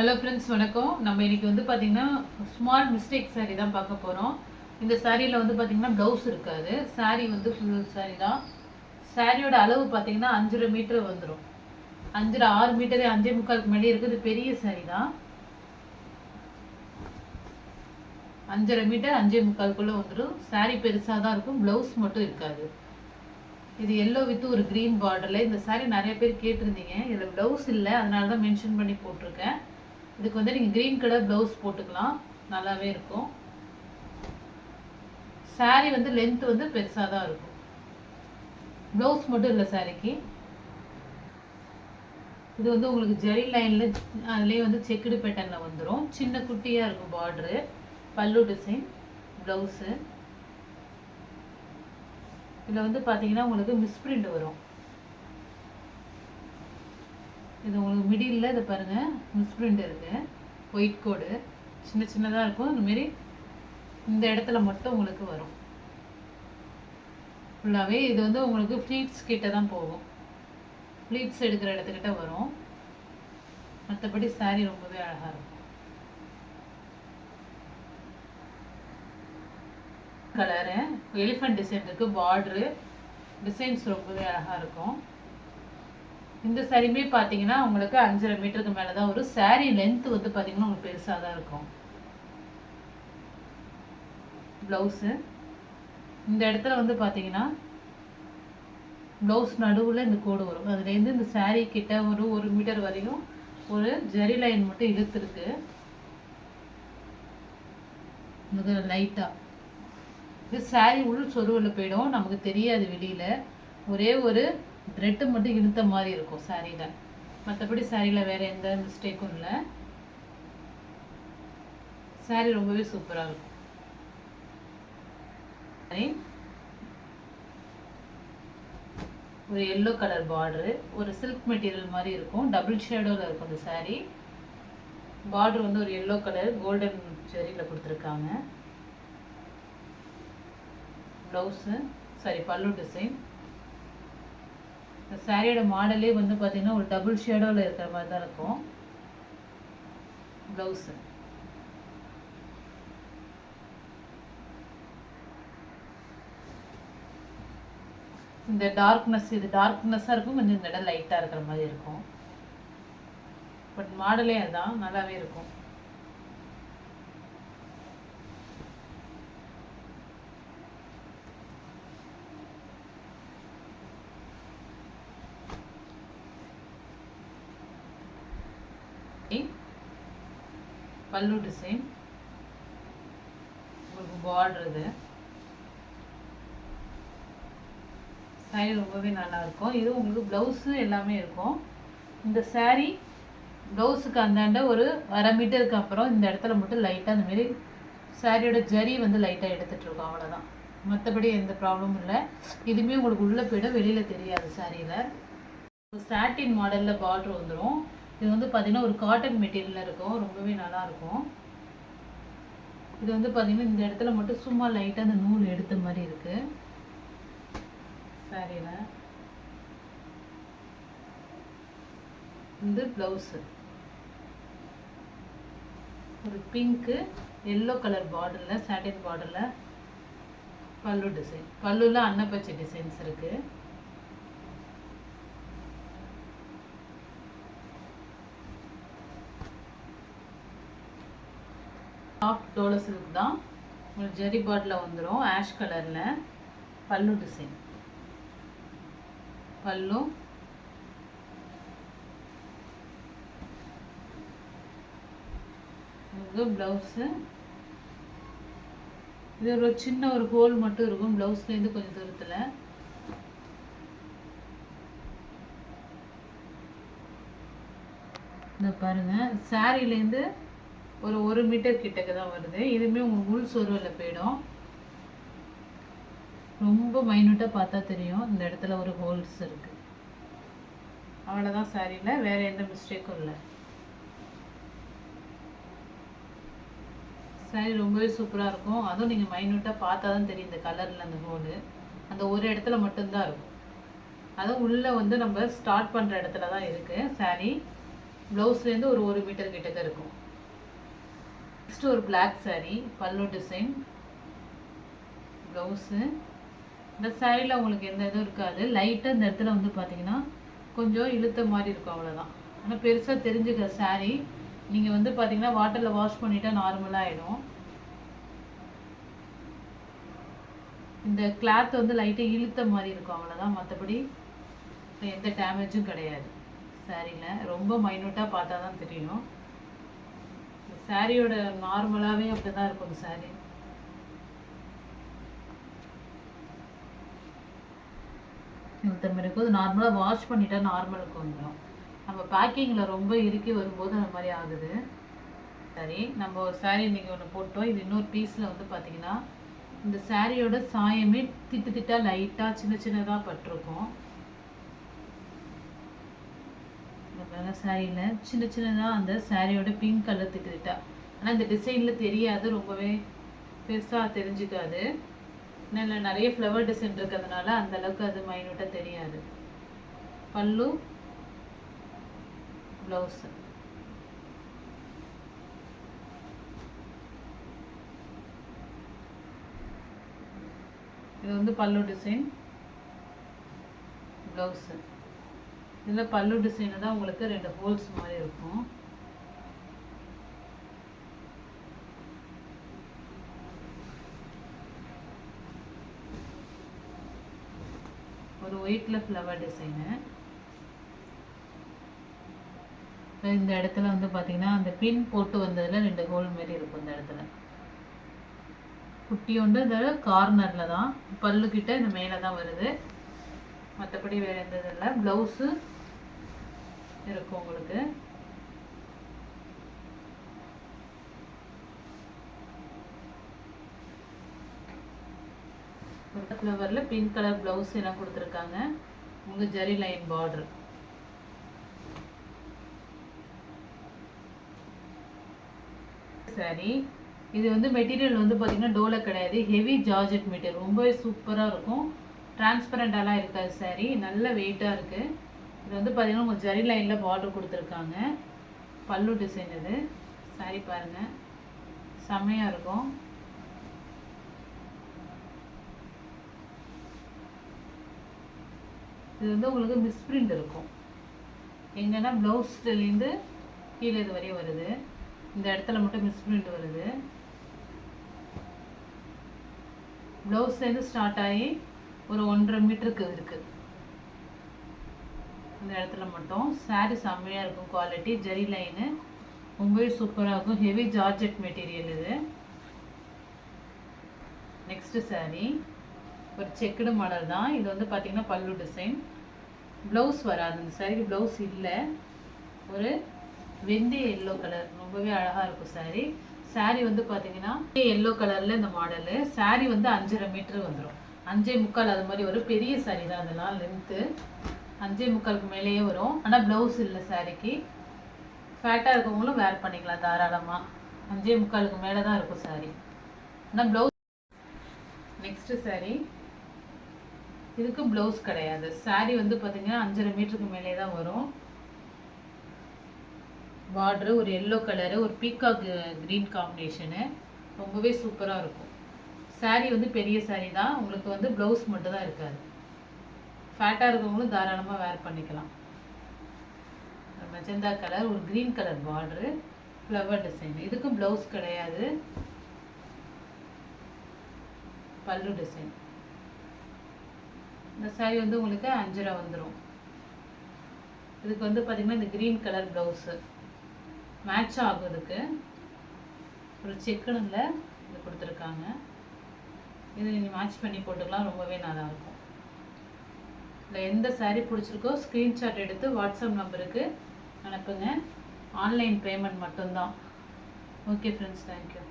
Hello friends, வணக்கம். நம்ம இன்னைக்கு வந்து பார்த்தீங்கன்னா ஸ்மால் மிஸ்டேக் சாரீ தான் பார்க்க போகிறோம். இந்த சாரியில் வந்து பார்த்தீங்கன்னா ப்ளவுஸ் இருக்காது. சாரீ வந்து ஃபுல் சாரீ தான். சாரியோட அளவு பார்த்தீங்கன்னா 5.5 மீட்டர் வந்துடும். 6 மீட்டரு 5.25 மேலே இருக்குது. பெரிய சாரீ தான். 5.5 மீட்டர் 5.25 வந்துடும். சாரீ பெருசாக தான் இருக்கும். ப்ளவுஸ் மட்டும் இருக்காது. இது எல்லோ வித் ஒரு க்ரீன் பார்டரில். இந்த சாரீ நிறைய பேர் கேட்டிருந்தீங்க. இதில் ப்ளவுஸ் இல்லை, அதனால தான் மென்ஷன் பண்ணி போட்டிருக்கேன். இதுக்கு வந்து நீங்கள் க்ரீன் கலர் ப்ளவுஸ் போட்டுக்கலாம், நல்லாவே இருக்கும். சாரீ வந்து லென்த் வந்து பெருசாக தான் இருக்கும். ப்ளவுஸ் மட்டும் இல்லை சாரீக்கு. இது வந்து உங்களுக்கு ஜெரி லைனில் அதுலேயே வந்து செக்குடு பேட்டர்னில் வந்துடும். சின்ன குட்டியாக இருக்கும் பார்டரு. பல்லு டிசைன், ப்ளவுஸு. இதில் வந்து பார்த்தீங்கன்னா உங்களுக்கு மிஸ்பிரிண்ட் வரும். இது உங்களுக்கு மிடில் இதை பாருங்கள், மிஸ்பிரிண்ட் இருக்குது. ஒயிட் கோடு சின்ன சின்னதாக இருக்கும். இந்தமாரி இந்த இடத்துல மட்டும் உங்களுக்கு வரும். ஃபுல்லாகவே இது வந்து உங்களுக்கு ஃப்ளீட்ஸ் கிட்ட தான் போகும். ஃப்ளீட்ஸ் எடுக்கிற இடத்துக்கிட்ட வரும். மற்றபடி சாரீ ரொம்பவே அழகாக இருக்கும். கலரு எலிஃபண்ட் டிசைன் இருக்குது. பார்டரு டிசைன்ஸ் ரொம்பவே அழகாக இருக்கும். இந்த சாரியுமே பார்த்தீங்கன்னா உங்களுக்கு 5.5 மீட்டருக்கு மேலே தான் ஒரு சாரீ லென்த் வந்து பார்த்தீங்கன்னா உங்களுக்கு பெருசாக தான் இருக்கும். ப்ளவுஸு இந்த இடத்துல வந்து பார்த்தீங்கன்னா ப்ளவுஸ் நடுவில் இந்த கோடு வரும். அதுலேருந்து இந்த சாரீ கிட்ட ஒரு 1 மீட்டர் வரையும் ஒரு ஜெரி லைன் மட்டும் இழுத்துருக்கு. இது லைட்டாக இது சாரீ உள் சொருவில் போயிடும், நமக்கு தெரியாது வெளியில். ஒரே ஒரு த்ரெட்டு மட்டும் இழுத்த மாதிரி இருக்கும் சாரியில். மற்றபடி சாரியில் வேறு எந்த மிஸ்டேக்கும் இல்லை. சாரீ ரொம்பவே சூப்பராக இருக்கும். ஒரு எல்லோ கலர் பார்டரு, ஒரு சில்க் மெட்டீரியல் மாதிரி இருக்கும். டபுள் ஷேடோவில் இருக்கும் இந்த சாரீ. பார்டர் வந்து ஒரு எல்லோ கலர் கோல்டன் ஜெரியில் கொடுத்துருக்காங்க. ப்ளவுஸு பல்லு டிசைன். இந்த சாரியோட மாடலே வந்து பார்த்தீங்கன்னா ஒரு டபுள் ஷேடோவில் இருக்கிற மாதிரி தான் இருக்கும். ப்ளவுஸு இந்த டார்க்னஸ், இது டார்க்னஸ்ஸாக இருக்கும், கொஞ்சம் இந்த இடம் லைட்டாக இருக்கிற மாதிரி இருக்கும். பட் மாடலே அதுதான், நல்லாவே இருக்கும். பல்லு டிசைன், உங்களுக்கு பார்டர். இது சாரீ ரொம்பவே நல்லா இருக்கும். இது உங்களுக்கு ப்ளவுஸு எல்லாமே இருக்கும். இந்த சாரீ ப்ளவுஸுக்கு அந்தாண்ட ஒரு 1/2 மீட்டருக்கு அப்புறம் இந்த இடத்துல மட்டும் லைட்டாக அந்தமாரி சாரியோட ஜரி வந்து லைட்டாக எடுத்துகிட்ருக்கோம், அவ்வளோதான். மற்றபடி எந்த ப்ராப்ளமும் இல்லை. இதுவுமே உங்களுக்கு உள்ளே போய்டும், வெளியில் தெரியாது. சாரியில் சாட்டின் மாடலில் பார்டர் வந்துடும். இது வந்து பார்த்திங்கன்னா ஒரு காட்டன் மெட்டீரியலில் இருக்கும், ரொம்பவே நல்லாயிருக்கும். இது வந்து பார்த்திங்கன்னா இந்த இடத்துல மட்டும் சும்மா லைட்டாக அந்த நூல் எடுத்த மாதிரி இருக்குது சாரியில். இந்த ப்ளவுஸு ஒரு பிங்க்கு எல்லோ கலர் பார்டரில், சாட்டின் பார்டரில் பல்லு டிசைன். பல்லுவில் அன்னப்பச்சை டிசைன்ஸ் இருக்குது. சாஃப்ட் டோல சில்க் தான். உங்களுக்கு ஜெரி பார்டரில் வந்துடும், ஆஷ் கலரில். பல்லு டிசைன், பல்லு. இது ப்ளவுஸு. இது ஒரு சின்ன ஒரு ஹோல் மட்டும் இருக்கும் ப்ளவுஸ்லேருந்து கொஞ்சம் தூரத்தில். இந்த பாருங்கள், சாரிலேருந்து ஒரு 1 மீட்டர் கிட்டக்கு தான் வருது. இதுவுமே உங்களுக்கு உள் சொருவில் போயிடும். ரொம்ப மைனூட்டாக பார்த்தா தெரியும், இந்த இடத்துல ஒரு ஹோல்ஸ் இருக்குது. அவ்வளோதான் சாரியில், வேறு எந்த மிஸ்டேக்கும் இல்லை. சாரி ரொம்பவே சூப்பராக இருக்கும். அதுவும் நீங்கள் மைனூட்டாக பார்த்தா தான் தெரியும் இந்த கலரில் அந்த ஹோலு. அந்த ஒரு இடத்துல மட்டும்தான் இருக்கும். அதுவும் உள்ளே வந்து நம்ம ஸ்டார்ட் பண்ணுற இடத்துல தான் இருக்குது சாரீ. ப்ளவுஸ்லேருந்து ஒரு 1 மீட்டர் கிட்டக்க இருக்கும். நெக்ஸ்ட் ஒரு பிளாக் சாரீ, பல்லு டிசைன், ப்ளவுஸு. இந்த சாரியில் உங்களுக்கு எந்த இதுவும் இருக்காது. லைட்டாக இந்த இடத்துல வந்து பார்த்தீங்கன்னா கொஞ்சம் இழுத்த மாதிரி இருக்கும், அவ்வளோதான். ஆனால் பெருசாக தெரிஞ்சுக்கிற சாரீ. நீங்கள் வந்து பார்த்தீங்கன்னா வாட்டரில் வாஷ் பண்ணிட்டா நார்மலாக ஆகிடும். இந்த கிளாத் வந்து லைட்டாக இழுத்த மாதிரி இருக்கும், அவ்வளோதான். மற்றபடி எந்த டேமேஜும் கிடையாது சாரியில். ரொம்ப மைன்யூட்டாக பார்த்தா தான் தெரியும். சாரியோட நார்மலாகவே அப்படி தான் இருக்கும் சாரி. இந்த மாதிரி இருக்கும். நார்மலாக வாஷ் பண்ணிட்டா நார்மலுக்கு வந்துடும். நம்ம பேக்கிங்கில் ரொம்ப இறுக்கி வரும்போது அந்த மாதிரி ஆகுது. சரி, நம்ம ஒரு சாரீ இன்றைக்கி ஒன்று போட்டோம். இது இன்னொரு பீஸில் வந்து பார்த்திங்கன்னா இந்த சாரியோட சாயமே திட்டு திட்டாக லைட்டாக சின்ன சின்னதாக பட்டிருக்கும். சாரியில் சின்ன சின்னதாக அந்த சாரியோட பிங்க் கலர் திட்டு திட்டா. ஆனால் இந்த டிசைனில் தெரியாது, ரொம்பவே பெருசாக தெரிஞ்சுக்காது. இன்னும் நிறைய ஃப்ளவர் டிசைன் இருக்கிறதுனால அந்தளவுக்கு அது மைன்யூட்டாக தெரியாது. பல்லு, ப்ளவுஸு. இது வந்து பல்லு டிசைன், ப்ளவுஸு. இதில் பல்லு டிசைனு தான் உங்களுக்கு 2 ஹோல்ஸ் மாதிரி இருக்கும். ஒரு ஒயிட்டில் ஃப்ளவர் டிசைனு. இந்த இடத்துல வந்து பார்த்தீங்கன்னா அந்த பின் போட்டு வந்ததில் 2 ஹோல் மாரி இருக்கும். இந்த இடத்துல குட்டி உண்டு. இந்த கார்னரில் தான் பல்லுக்கிட்ட இந்த மேலே தான் வருது. மற்றபடி வேறு எந்த இதில்லை. ப்ளவுஸு இருக்கும் உங்களுக்கு. ஃப்ளவரில் பிங்க் கலர் ப்ளவுஸ் எல்லாம் கொடுத்துருக்காங்க. உங்களுக்கு ஜரி லைன் பார்டர். சாரி இது வந்து மெட்டீரியல் வந்து பார்த்தீங்கன்னா டோலை கிடையாது, ஹெவி ஜார்ஜெட் மெட்டீரியல். ரொம்பவே சூப்பராக இருக்கும். டிரான்ஸ்பரண்டாலாம் இருக்காது சாரி, நல்ல வெயிட்டாக இருக்குது. இது வந்து பார்த்தீங்கன்னா உங்கள் ஜரி லைனில் பார்டர் கொடுத்துருக்காங்க. பல்லு டிசைன் இது. சாரி பாருங்கள், செம்மையாக இருக்கும். இது வந்து உங்களுக்கு மிஸ்பிரிண்ட் இருக்கும். எங்கன்னா ப்ளவுஸ்லேருந்து கீழே இது வரையும் வருது. இந்த இடத்துல மட்டும் மிஸ்பிரிண்ட் வருது. ப்ளவுஸ்லேருந்து ஸ்டார்ட் ஆகி ஒரு 1.5 மீட்டருக்கு இருக்குது. இந்த இடத்துல மட்டும் சாரி செம்மையாக இருக்கும். குவாலிட்டி ஜரி லைனு ரொம்பவே சூப்பராக இருக்கும். ஹெவி ஜார்ஜெட் மெட்டீரியல் இது. நெக்ஸ்ட்டு சாரி ஒரு செக்குடு மாடல் தான். இது வந்து பார்த்திங்கன்னா பல்லு டிசைன். ப்ளவுஸ் வராது இந்த சாரிக்கு, ப்ளவுஸ் இல்லை. ஒரு வெந்தய எல்லோ கலர், ரொம்பவே அழகாக இருக்கும் சாரி. சாரி வந்து பார்த்தீங்கன்னா எல்லோ கலரில் இந்த மாடலு. சாரி வந்து 5.5 மீட்டர் வந்துடும். 5.25 அது மாதிரி ஒரு பெரிய சாரி தான். அதெல்லாம் லென்த்து 5.25க்கு மேலேயே வரும். ஆனால் ப்ளவுஸ் இல்லை சாரிக்கு. ஃபேட்டாக இருக்கவங்களும் வேர் பண்ணிக்கலாம் தாராளமாக. 5.25க்கு மேலே தான் இருக்கும் சாரி. ஆனால் ப்ளவுஸ். நெக்ஸ்ட்டு சாரி இதுக்கு ப்ளவுஸ் கிடையாது. சாரி வந்து பார்த்தீங்கன்னா 5.5 மீட்டருக்கு மேலே தான் வரும். பார்டரு ஒரு எல்லோ கலரு, ஒரு பீகாக் க்ரீன் காம்பினேஷனு. ரொம்பவே சூப்பராக இருக்கும். சாரி வந்து பெரிய சாரி தான். உங்களுக்கு வந்து ப்ளவுஸ் மட்டும் தான் இருக்காது. ஃபேட்டாக இருக்கவங்களும் தாராளமாக வேர் பண்ணிக்கலாம். மெஜந்தா கலர், ஒரு green colour border, flower design. இதுக்கும் ப்ளவுஸ் கிடையாது. பல்லு டிசைன். இந்த சாரி வந்து உங்களுக்கு 5.5 வந்துடும். இதுக்கு வந்து பார்த்திங்கன்னா இந்த க்ரீன் கலர் ப்ளவுஸு மேட்ச் ஆகுறதுக்கு ஒரு செக்குனில் இது கொடுத்துருக்காங்க. இது நீங்கள் மேட்ச் பண்ணி போட்டுக்கலாம், ரொம்பவே நல்லாயிருக்கும். இல்லை எந்த சாரீ பிடிச்சிருக்கோ ஸ்க்ரீன்ஷாட் எடுத்து வாட்ஸ்அப் நம்பருக்கு அனுப்புங்க. ஆன்லைன் பேமெண்ட் மட்டும்தான். Okay friends, thank you.